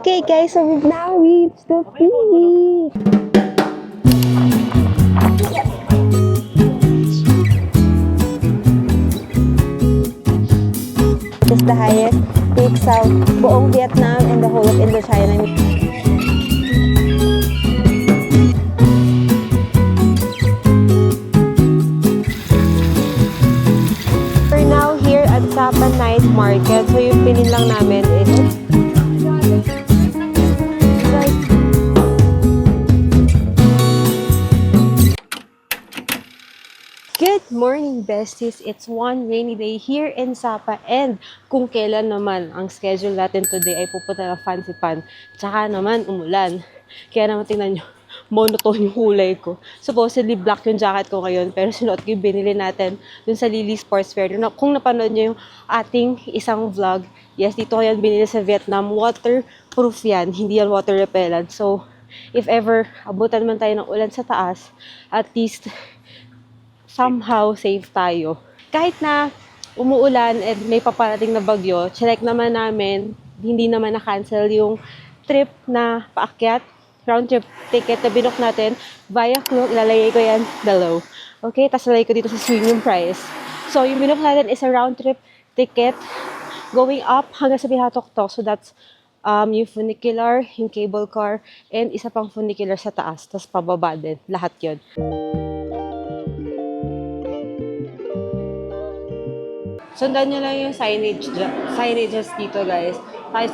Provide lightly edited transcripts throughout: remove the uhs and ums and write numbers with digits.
Okay guys, so we've now reached the peak. This is the highest peak sa buong Vietnam and the whole of Indochina. We're now here at Sapa Night Market. So yung pinin lang namin is good morning, besties! It's one rainy day here in Sapa, and kung kailan naman ang schedule natin today ay pupunta ng Fancy Pan, tsaka naman umulan. Kaya naman tingnan nyo, monotone yung kulay ko. Supposedly black yung jacket ko ngayon, pero sinuot ko yung binili natin dun sa Lily Sports Fair. Kung napanood nyo yung ating isang vlog, yes, dito ko yan binili sa Vietnam. Waterproof yan, hindi yan water repellent. So, if ever abutan man tayo ng ulan sa taas, at least somehow safe tayo. Kahit na umuulan at may paparating na bagyo, check naman namin, hindi naman na-cancel yung trip na paakyat, round trip ticket na binook natin via Klook. Ilalagay ko yan below. Okay, tapos lalagay ko dito sa swing yung price. So, yung binook natin is a round trip ticket going up hanggang sa Bihatotok. So, that's yung funicular, yung cable car, and isa pang funicular sa taas, tapos pababa din. Lahat yun. Sundan nyo lang yung signages dito, guys.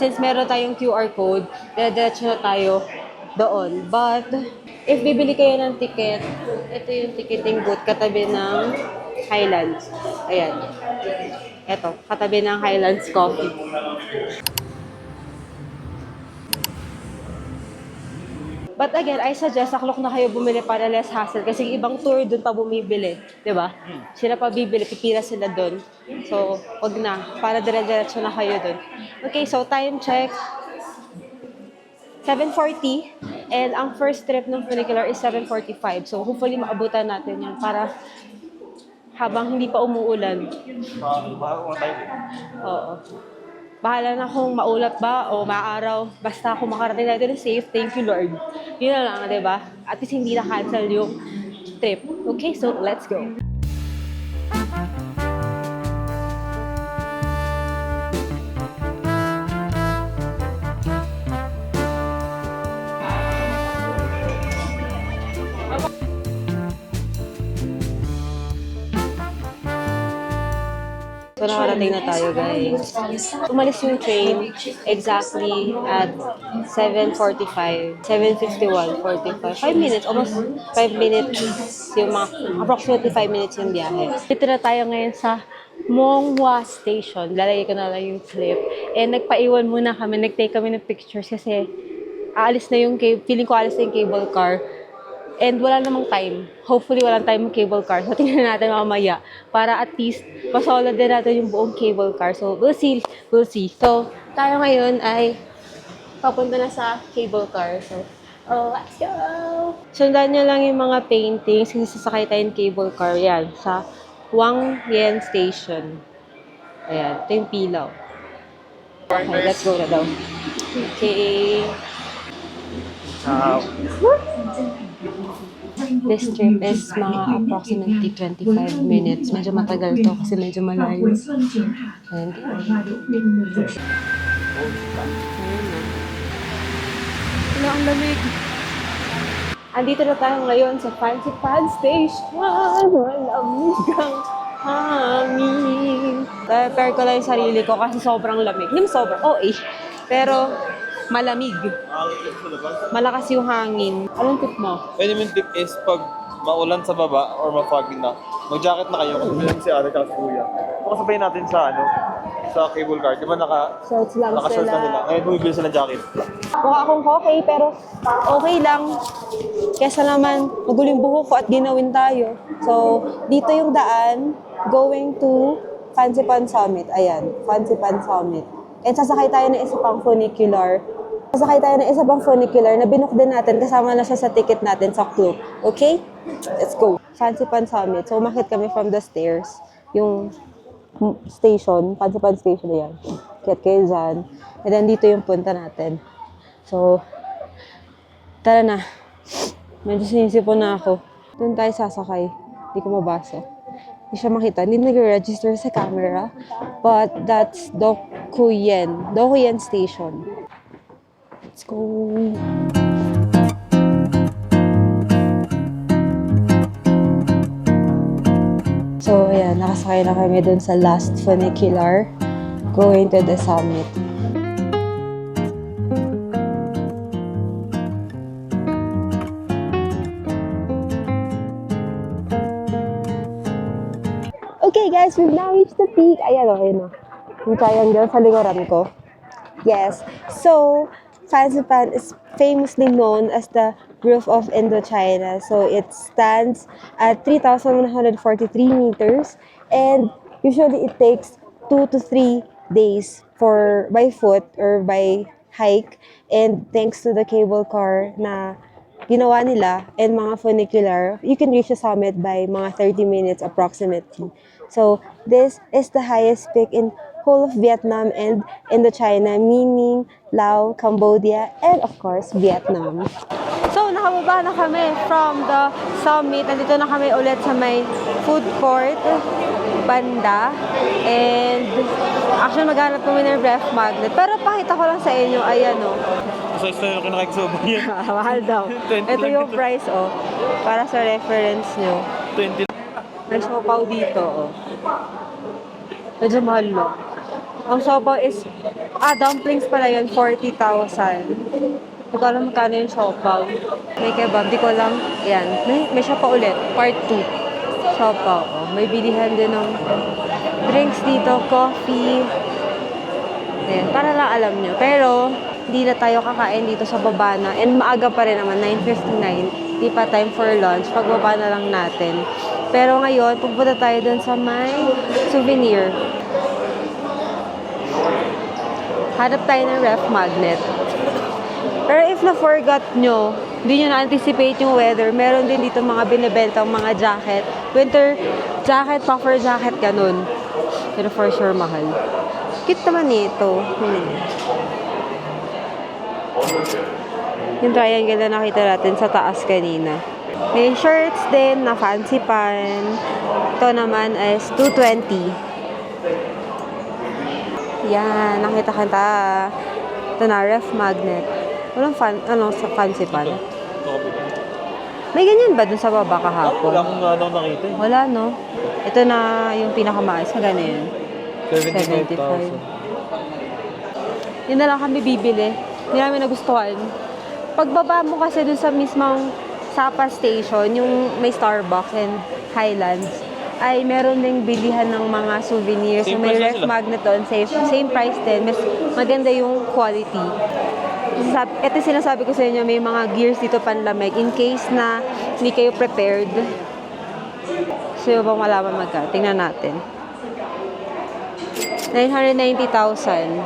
Since meron tayong QR code, diretso na tayo doon. But, if bibili kayo ng ticket, ito yung ticketing booth katabi ng Highlands. Ayan. Ito, katabi ng Highlands Coffee. But again, I suggest sa Klook na kayo bumili para less hassle kasi ibang tour dun pa bumibili, 'di ba? Sila pa bibili, pipila sila dun. So, wag na, para dire-diretso na kayo dun. Okay, so time check 7:40 and ang first trip ng funicular is 7:45. So, hopefully maabutan natin 'yan para habang hindi pa umuulan. Oo. Bahala na kung maulap ba o maaraw. Basta kung makarating natin safe, thank you Lord. Yun na lang, diba? At least hindi na-cancel yung trip. Okay, so let's go. So, nakarating na tayo, guys. Umalis yung train exactly at 7:45, 7:51, 45. 5 minutes, almost 5 minutes yung approximately 5 minutes yung biyahe. Dito na tayo ngayon sa Muong Hua Station. Lalagay ko na lang yung clip. And nagpaiwan muna kami, nag-take kami ng pictures kasi aalis na yung feeling ko aalis na yung cable car. And wala namang time. Hopefully, walang time yung cable car. So, tingnan natin mamaya. Para at least, masolid din natin yung buong cable car. So, we'll see. We'll see. So, tayo ngayon ay papunta na sa cable car. So, let's go! Sundan nyo lang yung mga paintings kasi sasakay tayo yung cable car. Yan, sa Wang Yen Station. Ayan, ito yung pilaw. Okay, let's go na daw. Okay. This trip is mga approximately 25 minutes. Medyo matagal to kasi medyo malayo. And ang lamig. Andito na tayo ngayon sa Fancy Pan Station. Malamig ang hangin. Prepare ko lang yung sarili ko kasi sobrang lamig. Hindi sobrang, pero malamig. Malakas yung hangin. Anong tip mo? Pwede yung tip is pag maulan sa baba or ma-foggy na, mag-jacket na kayo kasi bilang si Ate kasi Kuya. Pakasabay natin sa sa cable car. Di ba Shorts lang naka-shorts na nila? Ngayon bumibili sila ng jacket. Mukha akong okay, pero okay lang. Kesa naman, maguling buhok ko at ginawin tayo. So, dito yung daan, going to Fancy Pan Summit. Ayan, Fancy Pan Summit. And sasakay tayo ng isa pang funicular. Sasakay tayo ng isa pang funicular na binook din natin. Kasama na siya sa ticket natin sa Klook. Okay? Let's go. Fancy Pan Summit. So, umakit kami from the stairs. Yung station, Fancy Pan Station na yan. Kaya kayo dyan. And then, dito yung punta natin. So, tara na. Medyo sinisipon na ako. Doon tayo sasakay. Hindi ko mabasa. Hindi siya makita. Hindi nag-register sa camera. But that's Dokuyen Station. Let's go. So, ayan. Nakasakay na kami doon sa last funicular. Going to the summit. Okay guys, we've now reached the peak. Ayan o, ayun o. Yung triangle sa likuran ko. Yes. So, Fansipan is famously known as the roof of Indochina. So, it stands at 3,143 meters. And usually it takes 2 to 3 days by foot or by hike. And thanks to the cable car na ginawa nila and mga funicular, you can reach the summit by mga 30 minutes approximately. So, this is the highest peak in whole of Vietnam and Indochina, meaning Laos, Cambodia, and of course, Vietnam. So, nakababa na kami from the summit. Nandito na kami ulit sa may food court, banda. And, actually, maghanap kami ng ref magnet. Pero pakita ko lang sa inyo, ayan o. Sa style ko nakikisubong yan. Mahal daw. 20 Ito lang yung ito. price, oh. Para sa reference nyo. 20. May siopaw dito, oh. Medyo mahal, no? Ang siopaw is, dumplings pala yun, 40,000. Hindi ko alam magkano yung siopaw. May kebab, di ko alam. Yan. May siopaw ulit, part 2. Siopaw, oh. May bilihan din ng drinks dito, coffee. Ayan, para lang alam nyo. Pero, hindi na tayo kakain dito sa baba na. And maaga pa rin naman, 9:59. Di pa time for lunch. Pagbaba na lang natin. Pero ngayon, pupunta tayo dun sa may souvenir. Hanap tayo ng ref magnet. Pero if na-forgot nyo, hindi nyo na-anticipate yung weather, meron din dito mga binibentang mga jacket. Winter jacket, puffer jacket, ganun. Pero for sure, mahal. Cute naman ito. Yung triangle na nakita natin sa taas kanina. May shirts din na fancy pan. Ito naman is 220. Yan, nakita. Ito na, ref magnet. Walang sa fancy pan. May ganyan ba dun sa baba kahapon? Wala akong nakita eh. Wala, no? Ito na yung pinakamaayos. Magkano yun? 75,000. Yun na lang kami bibili. Hindi namin nagustuhan. Pagbaba mo kasi dun sa mismong Sapa Station, yung may Starbucks and Highlands, ay meron ding bilihan ng mga souvenirs. So, Same may price ref sila. magnet doon. Same price din. Mas maganda yung quality. Ito sinasabi ko sa inyo, may mga gears dito panlamig in case na hindi kayo prepared. So, yung bang malaman magka? Tingnan natin. 990,000.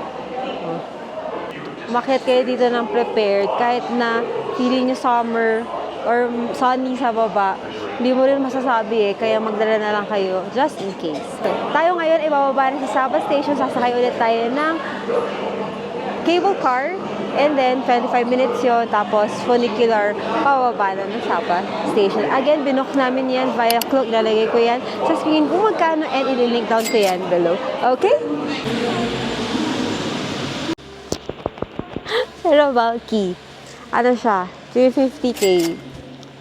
Umakyat kayo dito ng prepared kahit na feeling nyo summer or sunny sa baba, hindi mo rin masasabi eh, kaya magdala na lang kayo just in case. Tayo ngayon ay bababa na sa Sapa Station, sasakay ulit tayo ng cable car and then 25 minutes yun, tapos funicular, pababa na ng Sapa Station. Again, binook namin yan via Klook, lalagay ko yan sa screen kung magkano and ililink down ko yan below. Okay? Pero bulky. Ano siya? 350K.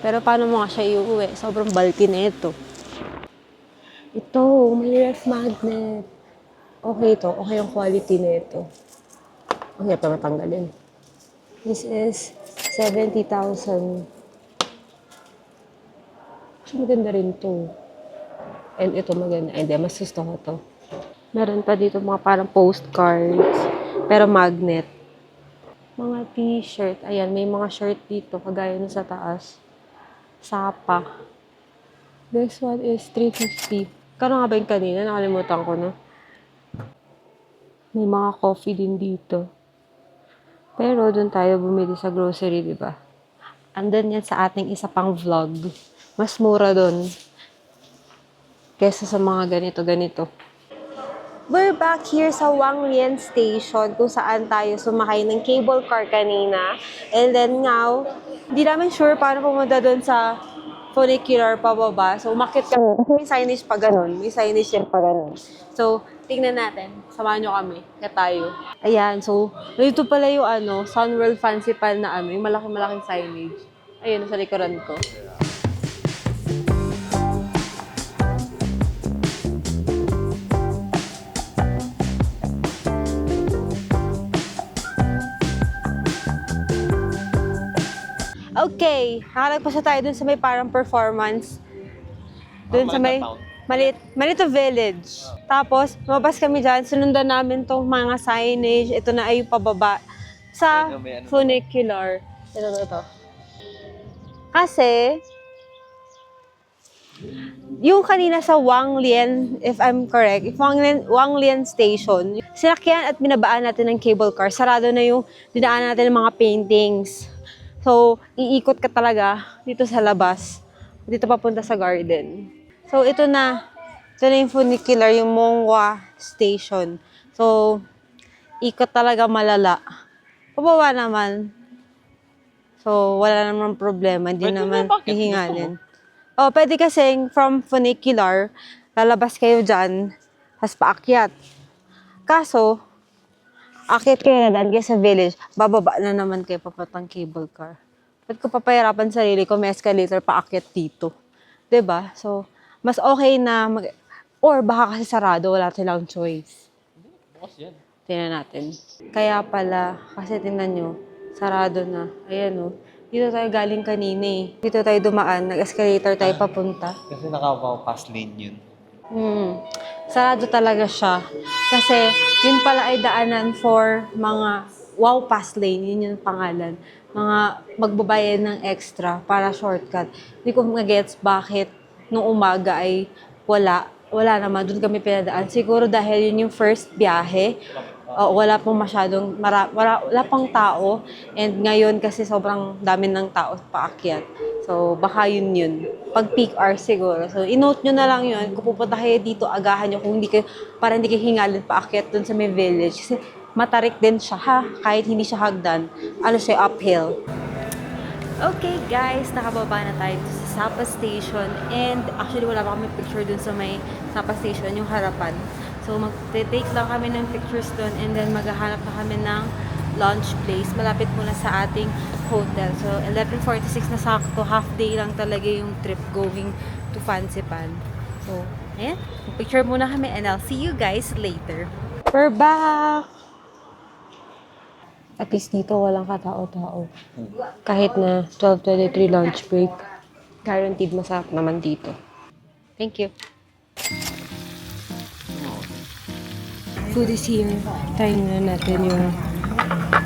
Pero paano mo nga siya iuwi? Sobrang bulky na ito. Ito, may ref magnet. Okay ito. Okay yung quality na ito. Okay, ito matanggalin. This is 70,000. Actually, maganda rin to. And ito maganda. Hindi, mas gusto ko to. Meron pa dito mga parang postcards. Pero magnet. Mga t-shirt. Ayan, may mga shirt dito. Kagaya na sa taas. Sapa. This one is 350. Kano nga ba yung kanina? Nakalimutan ko na. May mga coffee din dito. Pero doon tayo bumili sa grocery, di ba? Andun yan sa ating isa pang vlog. Mas mura doon. Kesa sa mga ganito-ganito. We're back here sa Wanglian Station kung saan tayo sumakay ng cable car kanina. And then now, hindi namin sure paano pumunta doon sa funicular pababa. So, umakit kami. Kasi may signage pa ganun. May signage yan pa ganun. So, tingnan natin. Samahan nyo kami. Kaya tayo. Ayan. So, dito pala yung Sunworld Fancy Pan na yung malaking-malaking signage. Ayun, sa likuran ko. Okay, nakalagpas na tayo dun sa may parang performance. Dun sa may Manito Village. Tapos, lumabas kami dyan, sinundan namin tong mga signage. Ito na ay yung pababa sa funicular. Ito. Kasi, yung kanina sa Wanglian, if I'm correct, Wanglian Station, sinakyan at binabaan natin ng cable car. Sarado na yung dinaan natin ng mga paintings. So, iikot ka talaga dito sa labas. Dito papunta sa garden. So, ito na. Ito na yung funicular, yung Mongwa Station. So, ikot talaga malala. Pababa naman. So, wala naman problema. Hindi naman hihingalin. Oh, pwede kasing from funicular, lalabas kayo dyan, tapos paakyat. Kaso, akit kayo na daan kayo sa village, bababa na naman kayo papatang cable car. Ba't ko papahirapan sarili ko, may escalator paakyat dito. 'Di ba? So, mas okay na or baka kasi sarado, wala silang choice. Bukas yan. Tingnan natin. Kaya pala, kasi tingnan nyo, sarado na. Ayan o. Dito tayo galing kanina eh. Dito tayo dumaan, nag-escalator tayo papunta. Kasi naka-pass lane yun. Sarado talaga siya. Kasi yun pala ay daanan for mga wow pass lane, yun yung pangalan. Mga magbabayad ng extra para shortcut. Hindi ko mag-gets bakit nung umaga ay wala naman. Doon kami pinadaan. Siguro dahil yun yung first biyahe. Wala pong masyadong, wala pang tao. And ngayon kasi sobrang dami ng tao paakyat. So, baka yun. Pag peak hours siguro. So, inote nyo na lang yun. Kung pupunta kayo dito, agahan nyo kung hindi kayo, para hindi kayo hingalin paakyat dun sa may village. Kasi matarik din siya, ha? Kahit hindi siya hagdan. Siya, uphill. Okay, guys. Nakababa na tayo sa Sapa Station. And actually, wala pa kami picture dun sa may Sapa Station, yung harapan. So, mag-take lang kami ng pictures dun and then maghahanap na kami ng lunch place. Malapit muna sa ating hotel. So, 11:46 na sakto. Half day lang talaga yung trip going to Fancy Pan. So, ayan. Picture muna kami and I'll see you guys later. We're back! At least dito walang katao-tao. Kahit na 12:23 lunch break. Guaranteed masarap naman dito. Thank you. Food is here. Try na natin yung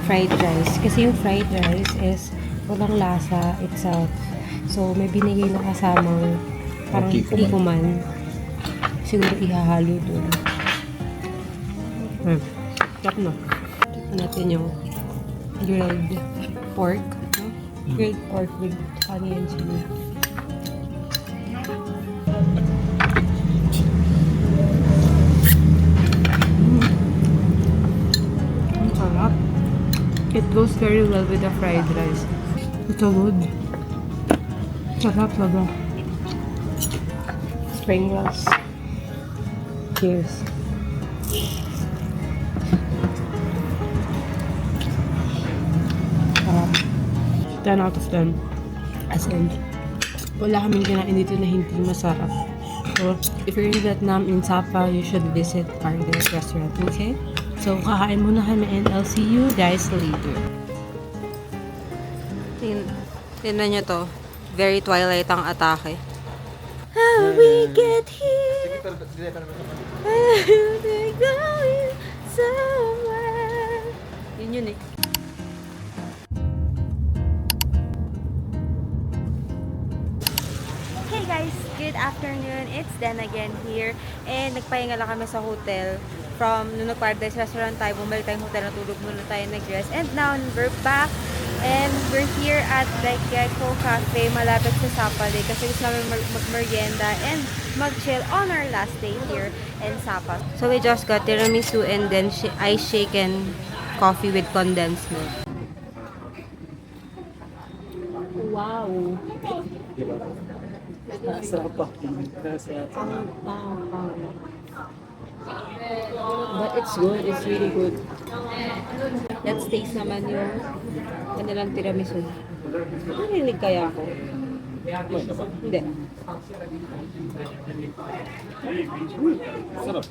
fried rice. Kasi yung fried rice is walang lasa itself. So, may binigay na kasamang parang ikuman. Siguro ihahalo doon. Sarap na. Tignan natin yung grilled pork. No? Grilled pork with onion chili. It goes very well with the fried rice. It's so good. Sarap ba? Spring rolls. Cheers. Sarap. 10 out of 10. As in, wala kaming kinain dito na hindi masarap. So, if you're in Vietnam, in Sapa, you should visit Paradise Restaurant, okay? So, kakain muna kami and I'll see you guys later. Tingnan nyo to. Very Twilight ang atake. How we get here? We're going somewhere. Yun eh. Hey guys! Good afternoon. It's Dan again here. And nagpahinga lang kami sa hotel. From nung nag-Paradise Restaurant tayo, bumalik tayong hotel, natulog muna tayo, nag-rest. And now, we're back And we're here at the Gecko Cafe, malapit sa Sapa Lake. Kasi gusto namin mag-merienda and mag-chill on our last day here in Sapa. So we just got tiramisu and then ice shake and coffee with condensed milk. Wow! Sarap pa. But it's good. It's really good. Let's taste naman yung kanilang tiramisu. Narinig kaya ako? Hindi. Sarap.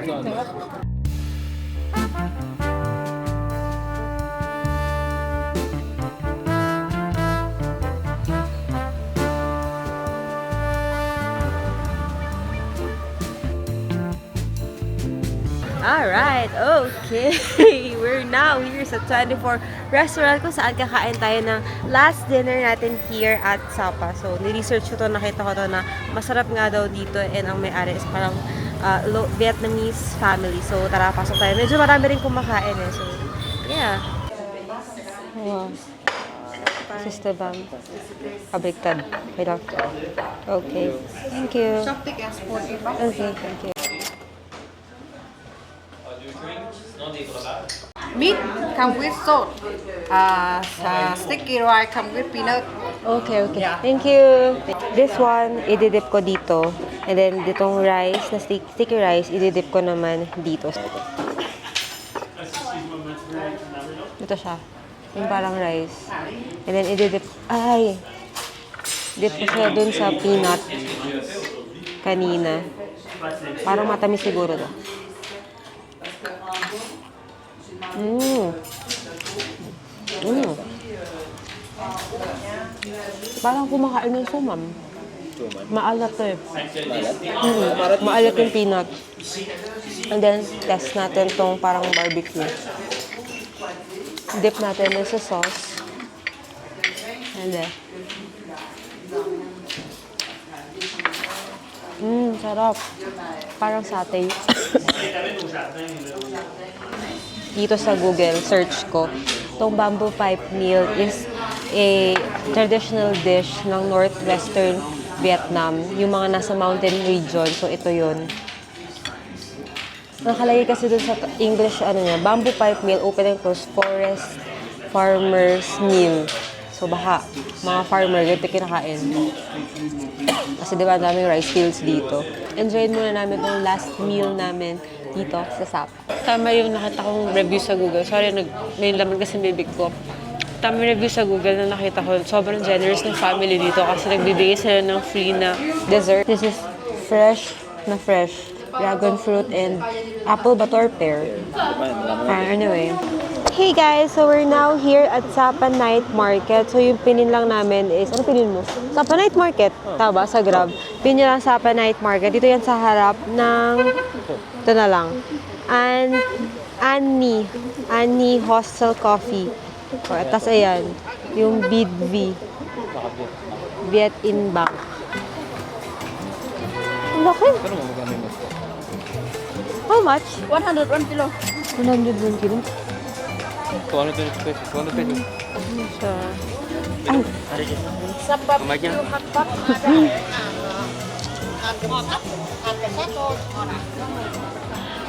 Sarap. Alright, okay. We're now here sa 24 restaurant kung saan kakain tayo ng last dinner natin here at Sapa. So, niresearch ko to, nakita ko to na masarap nga daw dito and ang may-ari is parang Vietnamese family. So, tara, pasok tayo. Medyo marami rin kumakain eh. So, yeah. Wow. Sister Bang. Kabriktad. Okay. Thank you. Okay, thank you. Meat come with salt. Sticky rice come with peanut. Okay. Thank you. This one, ididip ko dito. And then, ditong rice, na sticky rice, ididip ko naman dito. Ito siya. Yung parang rice. And then, dip ko siya dun sa peanut kanina. Parang matamis siguro to. Parang kumakain ng sumam. Maalat to eh. Maalat yung peanut. And then, test natin tong parang barbecue. Dip natin sa sauce. And then, sarap. Parang satay. Dito sa Google, search ko, itong bamboo pipe meal is a traditional dish ng northwestern Vietnam. Yung mga nasa mountain region. So, ito yun. Nakalagay kasi dun sa English, bamboo pipe meal, open and close, forest farmer's meal. So, baka, mga farmer, ganito kinakain. Kasi diba, daming rice fields dito. Enjoyin muna namin itong last meal namin dito sa Sapa. Tama yung nakita kong review sa Google. Sorry, may laman kasi bibig ko. Tama yung review sa Google na nakita ko. Sobrang generous ng family dito kasi nagbibigay sila ng free na dessert. This is fresh na fresh. Dragon fruit and apple ba or pear? Anyway. Hey guys, so we're now here at Sapa Night Market. So yung pinin lang namin is, ano pinin mo? Sapa Night Market. Tama, sa Grab. Pinin lang Sapa Night Market. Dito yan sa harap ng, ito na lang, Annie Hostel Coffee. Tapos ayan, yung BidV. Viet In Bank. Ang laki. How much? 101 kilo. 101 kilo. 220 pesos. 200 pesos. Ano siya? Ay, Sabab yung hotpot.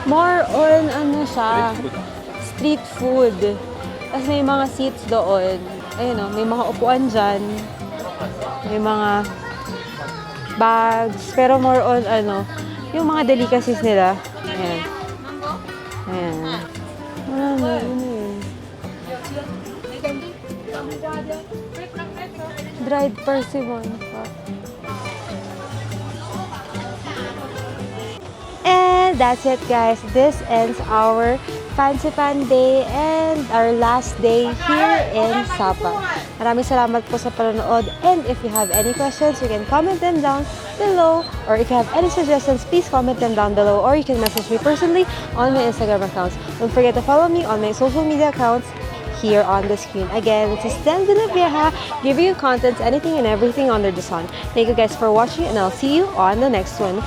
more on ano siya, street food. Tapos may mga seats doon. Ayun o, may mga upuan dyan. May mga bags. Pero more on ano, yung mga delicacies nila. Ayan. Ayan. Ano yun? Dried persimmon. And that's it guys. This ends our Fancy Pan Day and our last day here in Sapa. Maraming salamat po sa panonood, and if you have any questions, you can comment them down below, or if you have any suggestions, please comment them down below, or you can message me personally on my Instagram accounts. Don't forget to follow me on my social media accounts here on the screen. Again, this is Dan Villavieja, giving you contents, anything and everything under the sun. Thank you guys for watching, and I'll see you on the next one.